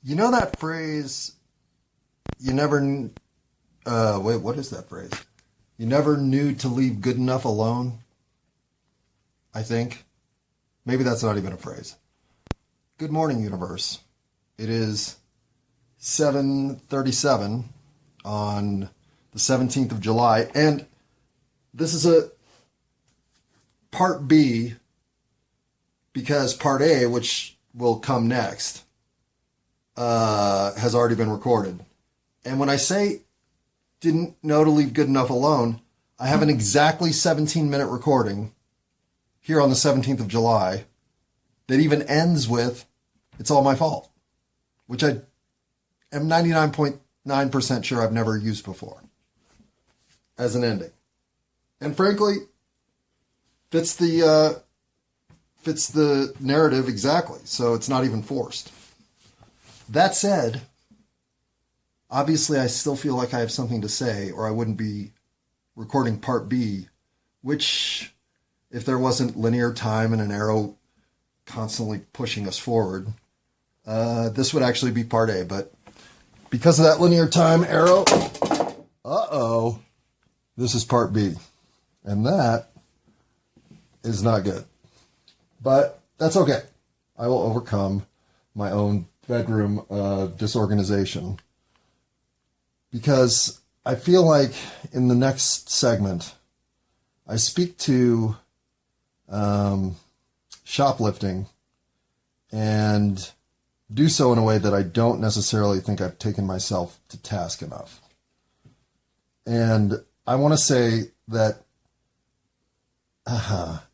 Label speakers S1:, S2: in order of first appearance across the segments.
S1: You know that phrase, you never, wait, what is that phrase? You never knew to leave good enough alone, I think. Maybe that's not even a phrase. Good morning, universe. It is 7:37 on the 17th of July, and this is a part B because part A, which will come next, has already been recorded. And when I say didn't know to leave good enough alone, I have an exactly 17-minute recording here on the 17th of July that even ends with, "It's all my fault," which I am 99.9% sure I've never used before as an ending. And frankly, fits the narrative exactly, so it's not even forced. That said, obviously I still feel like I have something to say, or I wouldn't be recording part B, which, if there wasn't linear time and an arrow constantly pushing us forward, this would actually be part A. But because of that linear time arrow, this is part B. And that is not good. But that's okay. I will overcome my own bedroom disorganization, because I feel like in the next segment, I speak to shoplifting and do so in a way that I don't necessarily think I've taken myself to task enough. And I want to say that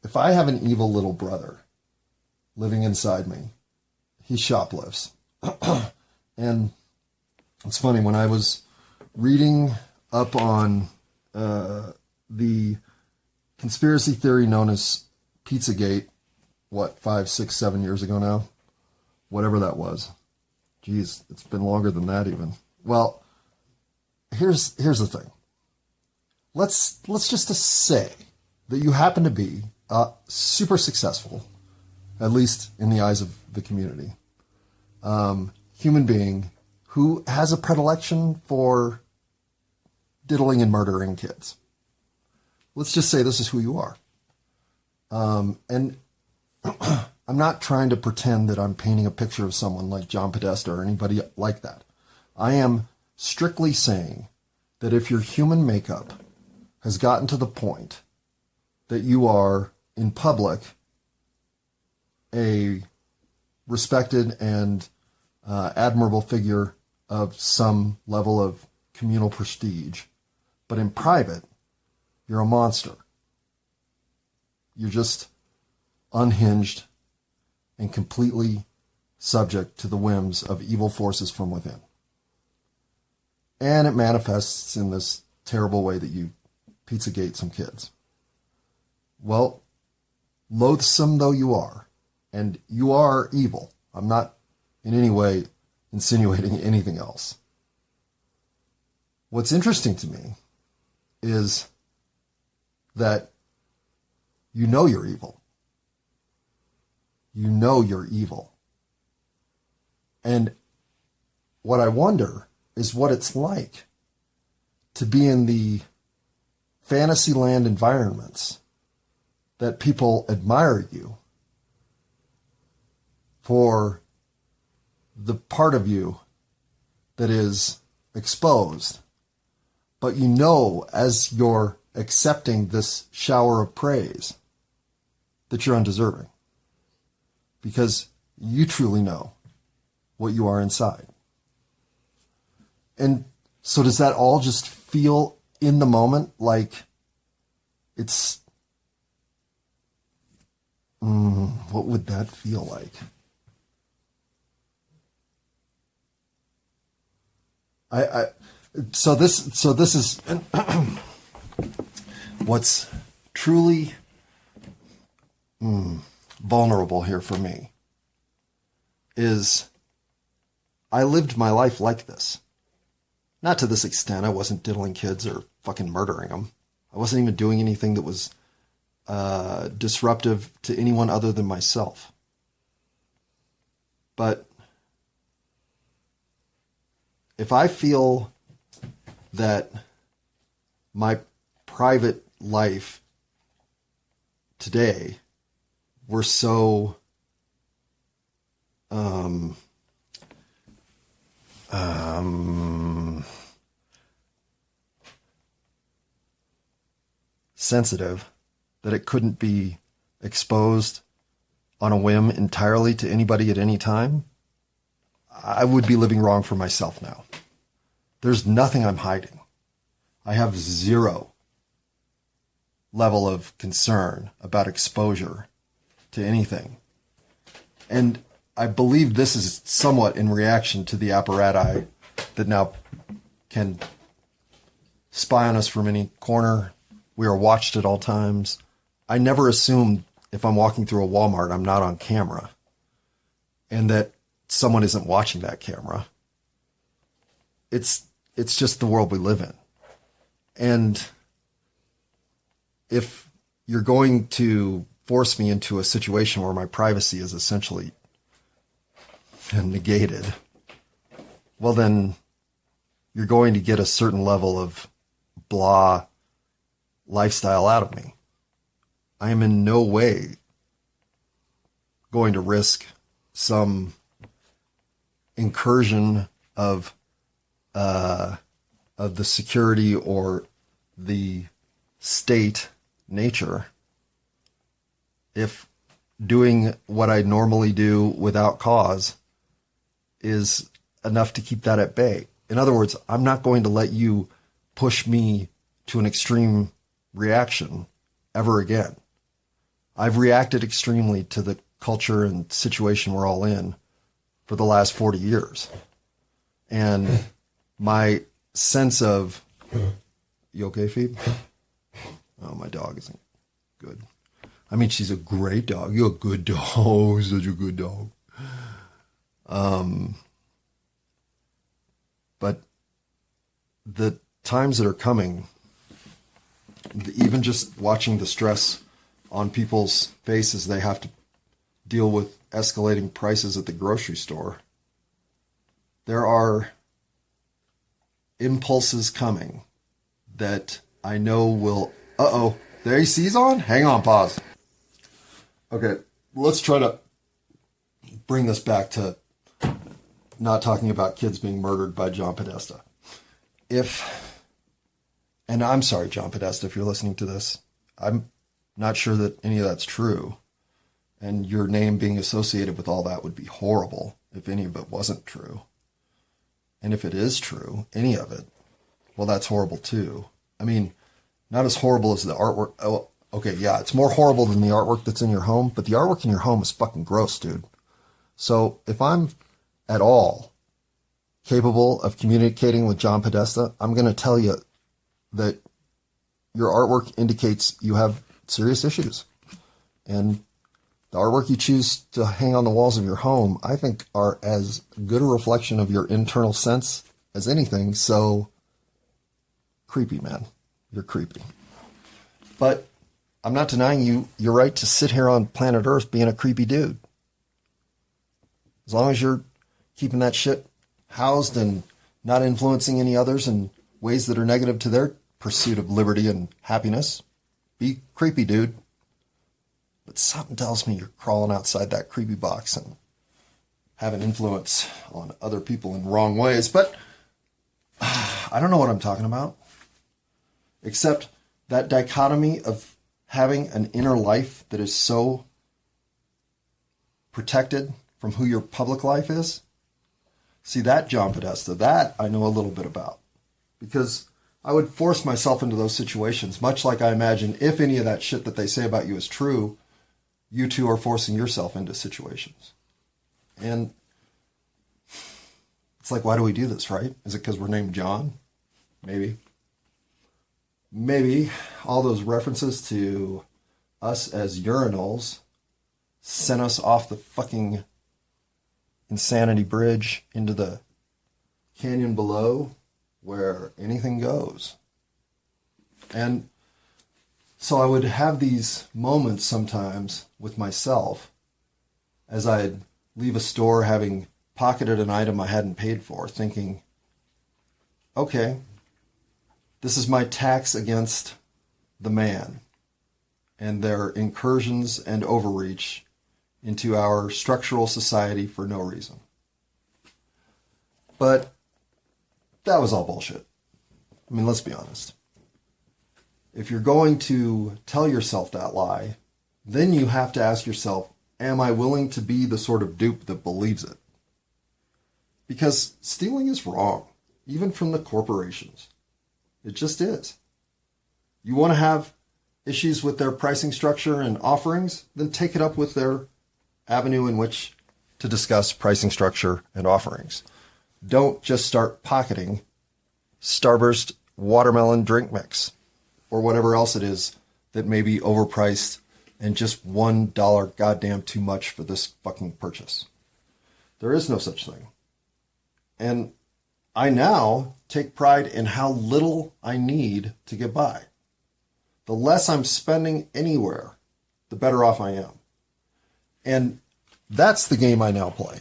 S1: if I have an evil little brother living inside me, he shoplifts. And it's funny, when I was reading up on the conspiracy theory known as Pizzagate, 5, 6, 7 years ago now? Whatever that was. Geez, it's been longer than that even. Well, here's the thing. Let's just say that you happen to be super successful, at least in the eyes of the community, human being who has a predilection for diddling and murdering kids. Let's just say this is who you are. And I'm not trying to pretend that I'm painting a picture of someone like John Podesta or anybody like that. I am strictly saying that if your human makeup has gotten to the point that you are, in public, a respected and admirable figure of some level of communal prestige, but in private, you're a monster. You're just unhinged and completely subject to the whims of evil forces from within. And it manifests in this terrible way that you Pizzagate some kids. Well, loathsome though you are, and you are evil. I'm not in any way insinuating anything else. What's interesting to me is that you know you're evil. You know you're evil. And what I wonder is what it's like to be in the fantasyland environments that people admire you for the part of you that is exposed. But you know, as you're accepting this shower of praise, that you're undeserving. Because you truly know what you are inside. And so does that all just feel in the moment like it's... what would that feel like? So this is what's truly vulnerable here for me is I lived my life like this. Not to this extent. I wasn't diddling kids or fucking murdering them. I wasn't even doing anything that was disruptive to anyone other than myself. But if I feel that my private life today were so sensitive that it couldn't be exposed on a whim entirely to anybody at any time, I would be living wrong for myself now. There's nothing I'm hiding. I have zero level of concern about exposure to anything. And I believe this is somewhat in reaction to the apparatus that now can spy on us from any corner. We are watched at all times. I never assume if I'm walking through a Walmart, I'm not on camera and that someone isn't watching that camera. It's just the world we live in. And if you're going to force me into a situation where my privacy is essentially negated, well, then you're going to get a certain level of blah lifestyle out of me. I am in no way going to risk some incursion of the security or the state nature if doing what I normally do without cause is enough to keep that at bay. In other words, I'm not going to let you push me to an extreme reaction ever again. I've reacted extremely to the culture and situation we're all in for the last 40 years. And my sense of, you okay, Phoebe? Oh, my dog isn't good. I mean, she's a great dog. You're a good dog. Such a good dog. But the times that are coming, even just watching the stress on people's faces, they have to deal with escalating prices at the grocery store. There are impulses coming that I know will... Uh-oh, the AC's on? Hang on, pause. Okay, let's try to bring this back to not talking about kids being murdered by John Podesta. And I'm sorry, John Podesta, if you're listening to this, I'm not sure that any of that's true. And your name being associated with all that would be horrible if any of it wasn't true. And if it is true, any of it, well, that's horrible too. I mean, not as horrible as the artwork. Oh, okay, yeah, it's more horrible than the artwork that's in your home, but the artwork in your home is fucking gross, dude. So if I'm at all capable of communicating with John Podesta, I'm going to tell you that your artwork indicates you have serious issues. And the artwork you choose to hang on the walls of your home, I think, are as good a reflection of your internal sense as anything. So creepy, man. You're creepy. But I'm not denying you your right to sit here on planet Earth being a creepy dude. As long as you're keeping that shit housed and not influencing any others in ways that are negative to their pursuit of liberty and happiness, be creepy, dude. But something tells me you're crawling outside that creepy box and having influence on other people in wrong ways. But I don't know what I'm talking about. Except that dichotomy of having an inner life that is so protected from who your public life is. See, that John Podesta, that I know a little bit about. Because I would force myself into those situations, much like I imagine if any of that shit that they say about you is true, you too are forcing yourself into situations. And it's like, why do we do this, right? Is it because we're named John? Maybe. Maybe all those references to us as urinals sent us off the fucking insanity bridge into the canyon below where anything goes. And so I would have these moments sometimes with myself as I'd leave a store having pocketed an item I hadn't paid for, thinking, okay, this is my tax against the man and their incursions and overreach into our structural society for no reason. But that was all bullshit. I mean, let's be honest. If you're going to tell yourself that lie, then you have to ask yourself, am I willing to be the sort of dupe that believes it? Because stealing is wrong, even from the corporations. It just is. You want to have issues with their pricing structure and offerings, then take it up with their avenue in which to discuss pricing structure and offerings. Don't just start pocketing Starburst watermelon drink mix or whatever else it is that may be overpriced and just $1 goddamn too much for this fucking purchase. There is no such thing. And I now take pride in how little I need to get by. The less I'm spending anywhere, the better off I am. And that's the game I now play.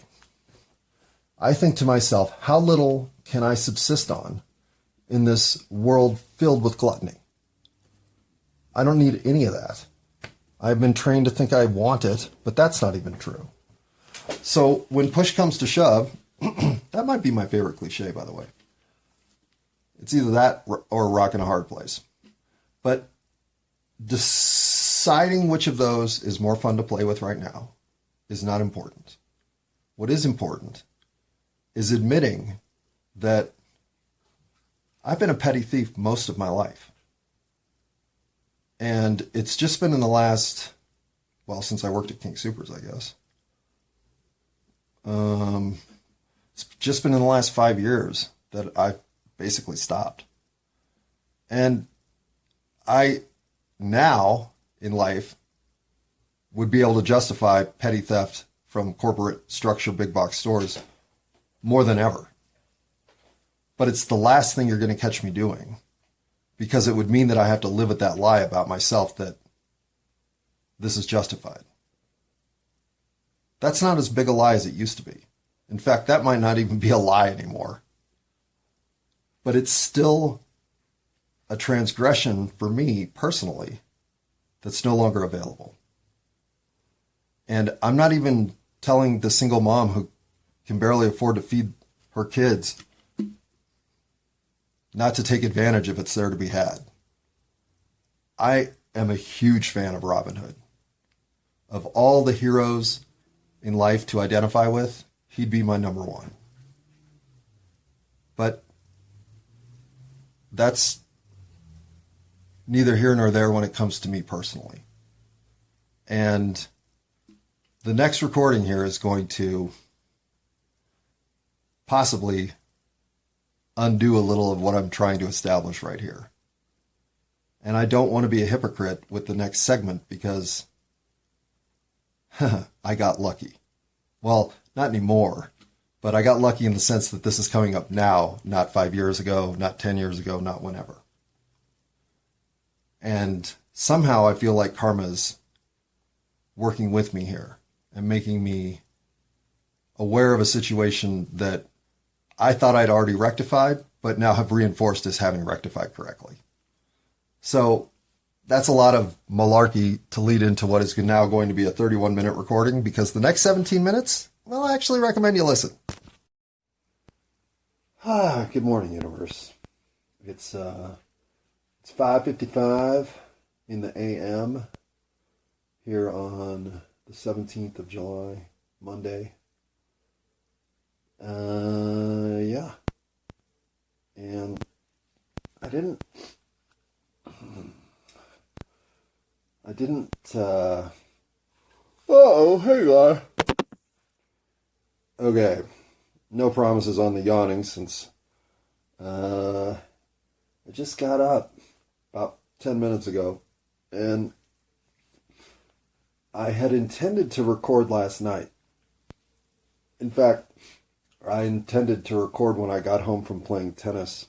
S1: I think to myself, how little can I subsist on in this world filled with gluttony? I don't need any of that. I've been trained to think I want it, but that's not even true. So when push comes to shove, that might be my favorite cliche, by the way. It's either that or a rock in a hard place. But deciding which of those is more fun to play with right now is not important. What is important is admitting that I've been a petty thief most of my life. And it's just been in the last, well, since I worked at King Soopers, I guess. It's just been in the last 5 years that I basically stopped. And I now in life would be able to justify petty theft from corporate structure big box stores more than ever. But it's the last thing you're going to catch me doing, because it would mean that I have to live with that lie about myself that this is justified. That's not as big a lie as it used to be. In fact, that might not even be a lie anymore. But it's still a transgression for me personally that's no longer available. And I'm not even telling the single mom who can barely afford to feed her kids not to take advantage if it's there to be had. I am a huge fan of Robin Hood. Of all the heroes in life to identify with, he'd be my number one. But that's neither here nor there when it comes to me personally. And the next recording here is going to possibly undo a little of what I'm trying to establish right here. And I don't want to be a hypocrite with the next segment because I got lucky. Well, not anymore, but I got lucky in the sense that this is coming up now, not 5 years ago, not 10 years ago, not whenever. And somehow I feel like karma's working with me here and making me aware of a situation that I thought I'd already rectified, but now have reinforced as having rectified correctly. So that's a lot of malarkey to lead into what is now going to be a 31-minute recording, because the next 17 minutes, well, I actually recommend you listen. Good morning, universe. It's 5:55 in the AM here on the 17th of July, Monday. Yeah. And I didn't, hey guy. Okay. No promises on the yawning since, I just got up about 10 minutes ago, and I had intended to record last night. In fact, I intended to record when I got home from playing tennis.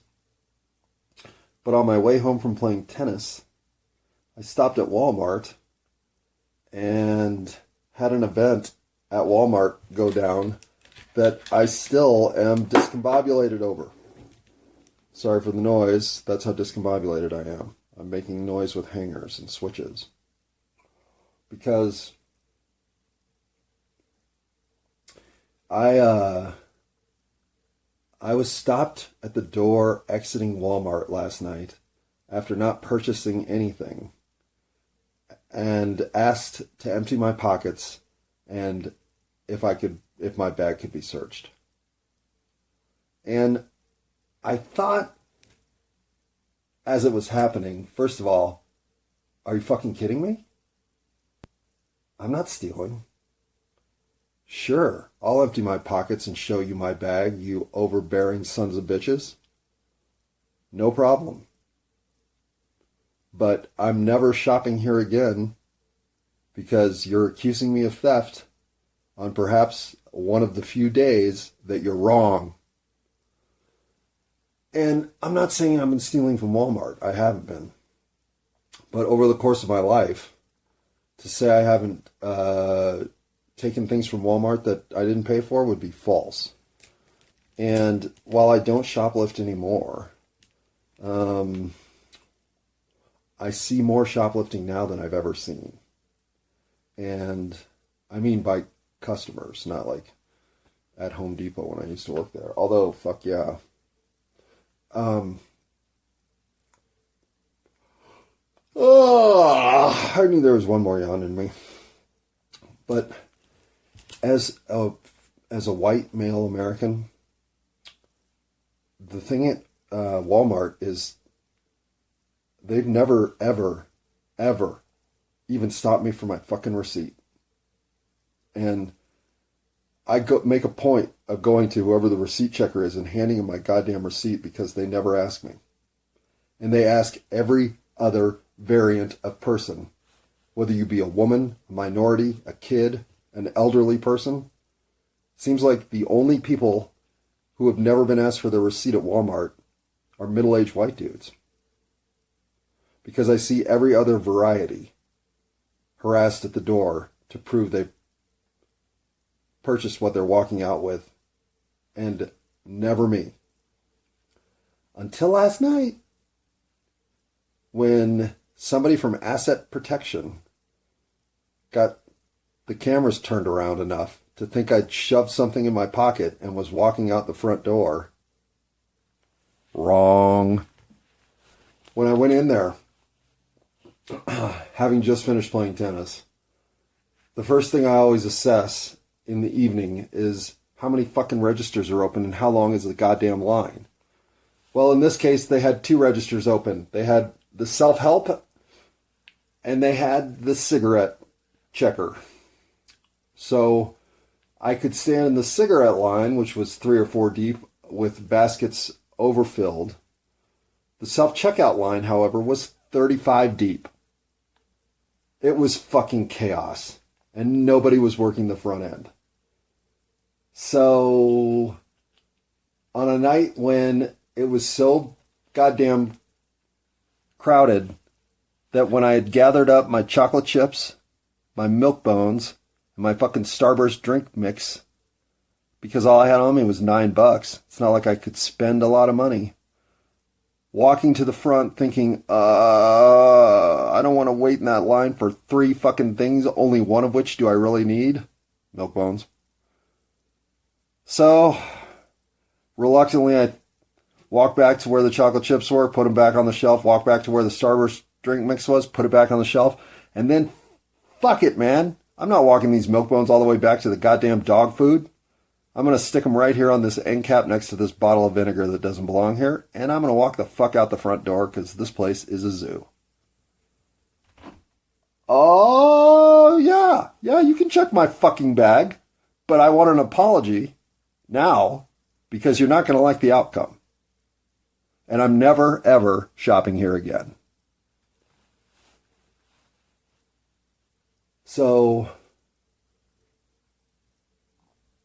S1: But on my way home from playing tennis, I stopped at Walmart and had an event at Walmart go down that I still am discombobulated over. Sorry for the noise. That's how discombobulated I am. I'm making noise with hangers and switches. Because I was stopped at the door exiting Walmart last night after not purchasing anything and asked to empty my pockets and if my bag could be searched. And I thought, as it was happening, first of all, are you fucking kidding me? I'm not stealing. Sure, I'll empty my pockets and show you my bag, you overbearing sons of bitches. No problem. But I'm never shopping here again because you're accusing me of theft on perhaps one of the few days that you're wrong. And I'm not saying I've been stealing from Walmart. I haven't been. But over the course of my life, to say I haven't taken things from Walmart that I didn't pay for would be false. And while I don't shoplift anymore, I see more shoplifting now than I've ever seen. And I mean by customers, not like at Home Depot when I used to work there. Although, fuck yeah. I knew there was one more yawn in me. But as a white male American, the thing at Walmart is they've never, ever, ever even stopped me for my fucking receipt. And I make a point of going to whoever the receipt checker is and handing him my goddamn receipt because they never ask me. And they ask every other variant of person, whether you be a woman, a minority, a kid, an elderly person. Seems like the only people who have never been asked for their receipt at Walmart are middle-aged white dudes. Because I see every other variety harassed at the door to prove they've purchased what they're walking out with, and never me. Until last night, when somebody from Asset Protection got the cameras turned around enough to think I'd shoved something in my pocket and was walking out the front door. Wrong. When I went in there, having just finished playing tennis, the first thing I always assess in the evening is how many fucking registers are open and how long is the goddamn line. Well, in this case, they had 2 registers open. They had the self-help and they had the cigarette checker. So I could stand in the cigarette line, which was 3 or 4 deep with baskets overfilled. The self-checkout line, however, was 35 deep. It was fucking chaos. And nobody was working the front end. So, on a night when it was so goddamn crowded that when I had gathered up my chocolate chips, my milk bones, and my fucking Starburst drink mix, because all I had on me was $9, it's not like I could spend a lot of money. Walking to the front thinking, I don't want to wait in that line for 3 fucking things, only one of which do I really need? Milk bones. So, reluctantly, I walked back to where the chocolate chips were, put them back on the shelf, walked back to where the Starburst drink mix was, put it back on the shelf, and then, fuck it, man. I'm not walking these milk bones all the way back to the goddamn dog food. I'm going to stick them right here on this end cap next to this bottle of vinegar that doesn't belong here. And I'm going to walk the fuck out the front door because this place is a zoo. Oh, yeah. Yeah, you can check my fucking bag. But I want an apology now because you're not going to like the outcome. And I'm never, ever shopping here again. So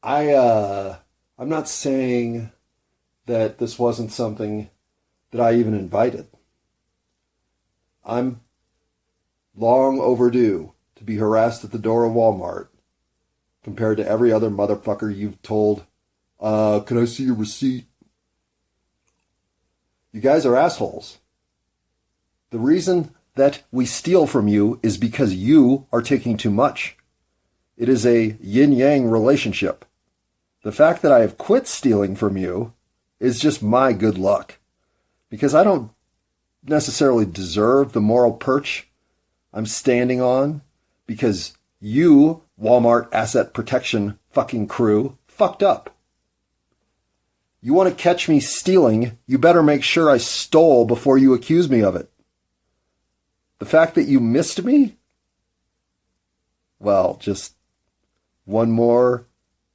S1: I'm not saying that this wasn't something that I even invited. I'm long overdue to be harassed at the door of Walmart compared to every other motherfucker you've told, can I see your receipt? You guys are assholes. The reason that we steal from you is because you are taking too much. It is a yin-yang relationship. The fact that I have quit stealing from you is just my good luck. Because I don't necessarily deserve the moral perch I'm standing on because you, Walmart asset protection fucking crew, fucked up. You want to catch me stealing, you better make sure I stole before you accuse me of it. The fact that you missed me? Well, just one more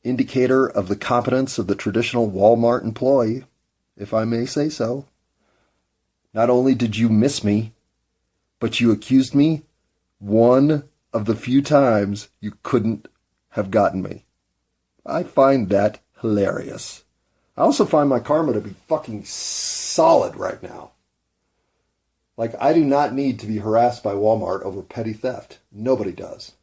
S1: indicator of the competence of the traditional Walmart employee, if I may say so. Not only did you miss me, but you accused me one of the few times you couldn't have gotten me. I find that hilarious. I also find my karma to be fucking solid right now. Like, I do not need to be harassed by Walmart over petty theft. Nobody does.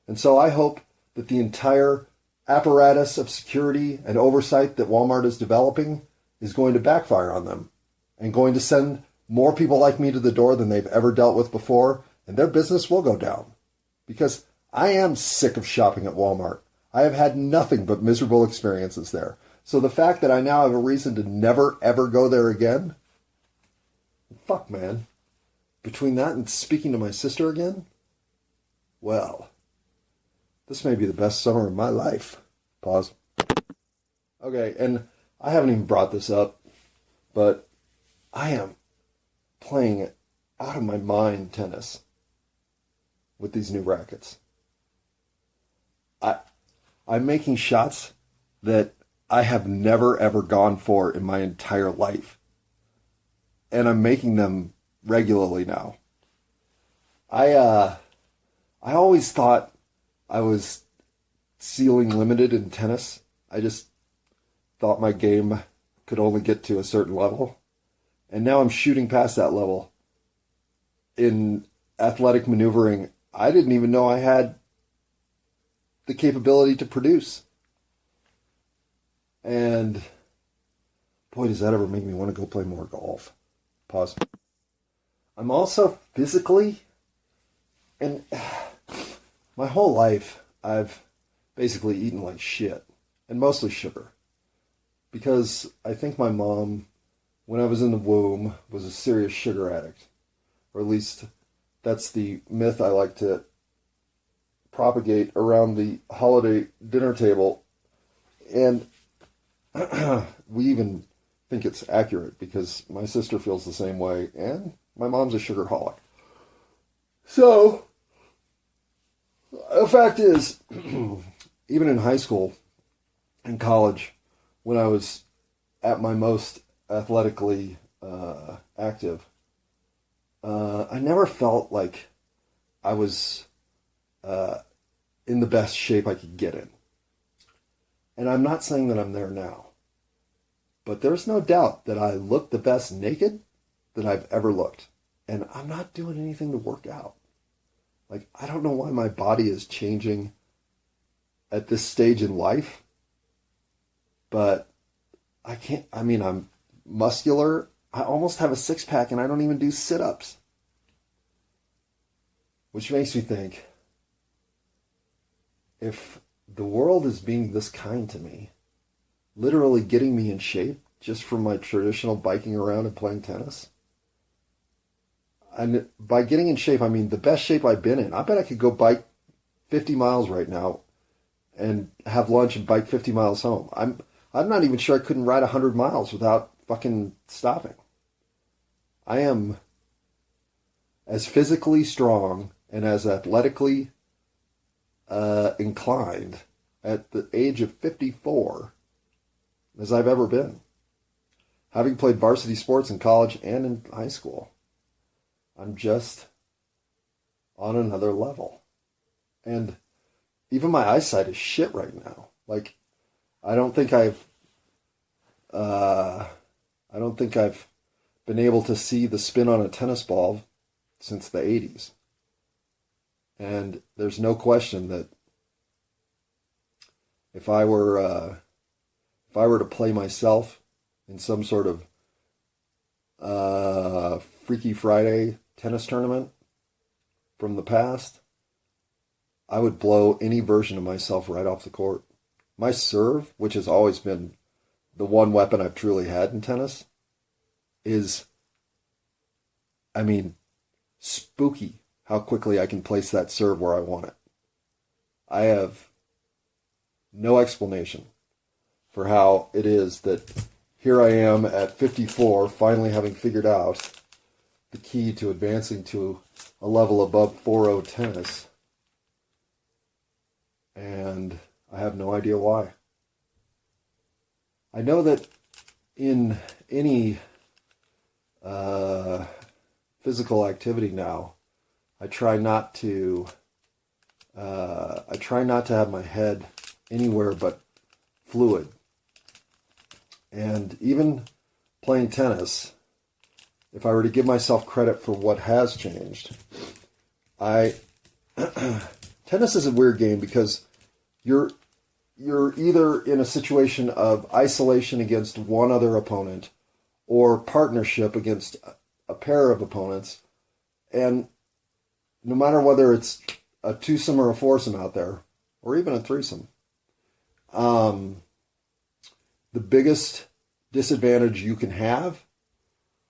S1: And so I hope that the entire apparatus of security and oversight that Walmart is developing is going to backfire on them and going to send more people like me to the door than they've ever dealt with before, and their business will go down. Because I am sick of shopping at Walmart. I have had nothing but miserable experiences there. So the fact that I now have a reason to never, ever go there again, fuck, man. Between that and speaking to my sister again, well, this may be the best summer of my life. Pause. Okay, and I haven't even brought this up, but I am playing out of my mind tennis with these new rackets. I'm making shots that I have never ever gone for in my entire life. And I'm making them regularly now. I always thought I was ceiling limited in tennis. I just thought my game could only get to a certain level. And now I'm shooting past that level. In athletic maneuvering, I didn't even know I had the capability to produce. And boy, does that ever make me want to go play more golf. Pause. I'm also physically, and my whole life, I've basically eaten like shit, and mostly sugar. Because I think my mom, when I was in the womb, was a serious sugar addict. Or at least that's the myth I like to propagate around the holiday dinner table. And we even think it's accurate because my sister feels the same way and my mom's a sugarholic. So, the fact is, even in high school and college, when I was at my most athletically active, I never felt like I was in the best shape I could get in. And I'm not saying that I'm there now. But there's no doubt that I look the best naked that I've ever looked. And I'm not doing anything to work out. Like, I don't know why my body is changing at this stage in life. But I'm muscular. I almost have a six-pack and I don't even do sit-ups. Which makes me think, if the world is being this kind to me, literally getting me in shape just from my traditional biking around and playing tennis. And by getting in shape, I mean the best shape I've been in. I bet I could go bike 50 miles right now and have lunch and bike 50 miles home. I'm not even sure I couldn't ride 100 miles without fucking stopping. I am as physically strong and as athletically inclined at the age of 54 as I've ever been. Having played varsity sports in college and in high school, I'm just on another level. And even my eyesight is shit right now. Like, I don't think I've been able to see the spin on a tennis ball since the 80s. And there's no question that if I were to play myself in some sort of Freaky Friday tennis tournament from the past, I would blow any version of myself right off the court. My serve, which has always been the one weapon I've truly had in tennis, is, I mean, spooky how quickly I can place that serve where I want it. I have no explanation for how it is that here I am at 54, finally having figured out the key to advancing to a level above 4.0 tennis. And I have no idea why. I know that in any physical activity now, I try not to have my head anywhere but fluid. And even playing tennis, if I were to give myself credit for what has changed, tennis is a weird game because you're either in a situation of isolation against one other opponent or partnership against a pair of opponents, and no matter whether it's a twosome or a foursome out there, or even a threesome, the biggest disadvantage you can have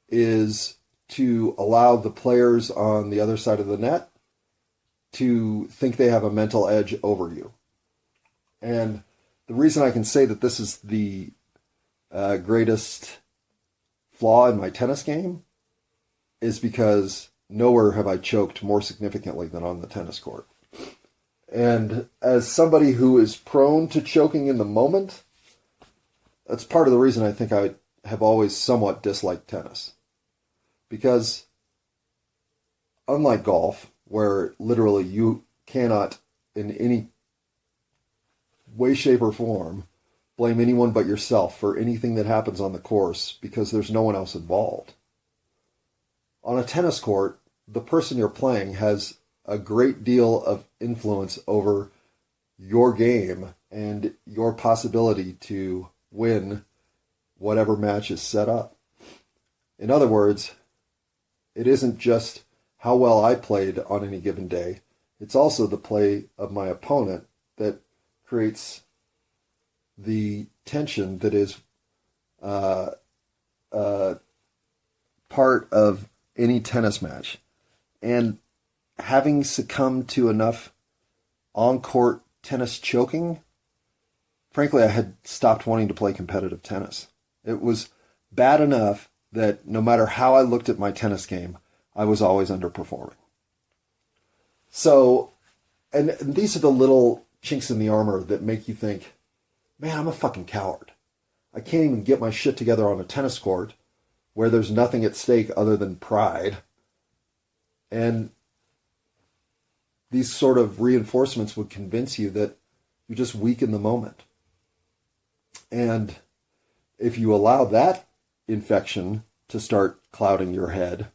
S1: is to allow the players on the other side of the net to think they have a mental edge over you. And the reason I can say that this is the greatest flaw in my tennis game is because nowhere have I choked more significantly than on the tennis court. And as somebody who is prone to choking in the moment, that's part of the reason I think I have always somewhat disliked tennis. Because unlike golf, where literally you cannot in any way, shape, or form blame anyone but yourself for anything that happens on the course because there's no one else involved. On a tennis court, the person you're playing has a great deal of influence over your game and your possibility to win whatever match is set up. In other words, it isn't just how well I played on any given day. It's also the play of my opponent that creates the tension that is part of any tennis match. And having succumbed to enough on-court tennis choking, frankly, I had stopped wanting to play competitive tennis. It was bad enough that no matter how I looked at my tennis game, I was always underperforming. So, and these are the little chinks in the armor that make you think, man, I'm a fucking coward. I can't even get my shit together on a tennis court where there's nothing at stake other than pride. And these sort of reinforcements would convince you that you're just weak in the moment. And if you allow that infection to start clouding your head,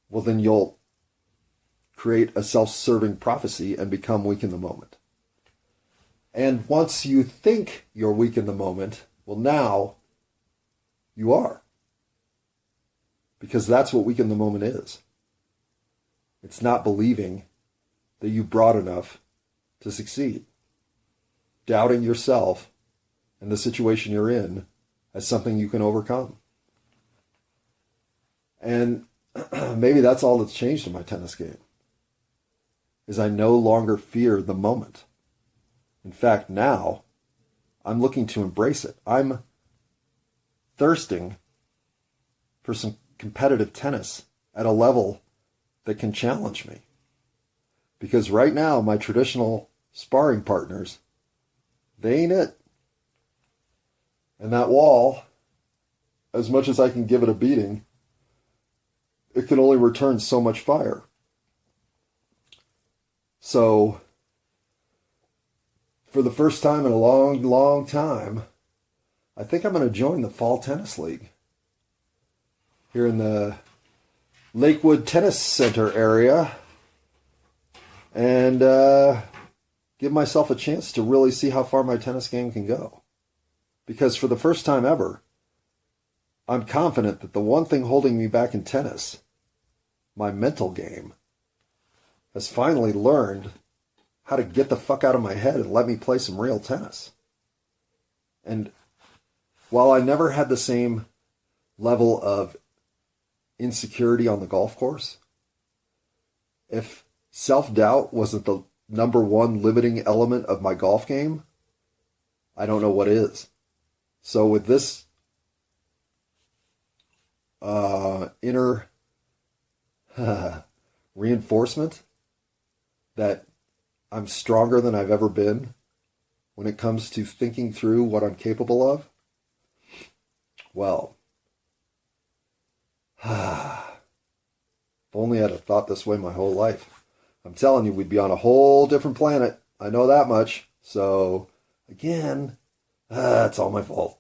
S1: well, then you'll create a self-serving prophecy and become weak in the moment. And once you think you're weak in the moment, well, now you are. Because that's what weak in the moment is. It's not believing that you brought enough to succeed. Doubting yourself and the situation you're in as something you can overcome. And maybe that's all that's changed in my tennis game, is I no longer fear the moment. In fact, now I'm looking to embrace it. I'm thirsting for some competitive tennis at a level that can challenge me. Because right now, my traditional sparring partners, they ain't it. And that wall, as much as I can give it a beating, it can only return so much fire. So, for the first time in a long, long time, I think I'm going to join the Fall Tennis League here in the Lakewood Tennis Center area and give myself a chance to really see how far my tennis game can go. Because for the first time ever, I'm confident that the one thing holding me back in tennis, my mental game, has finally learned how to get the fuck out of my head and let me play some real tennis. And while I never had the same level of insecurity on the golf course, if self-doubt wasn't the number one limiting element of my golf game, I don't know what is. So with this inner reinforcement that I'm stronger than I've ever been when it comes to thinking through what I'm capable of, well, if only I'd have thought this way my whole life. I'm telling you, we'd be on a whole different planet. I know that much. So, again, it's all my fault.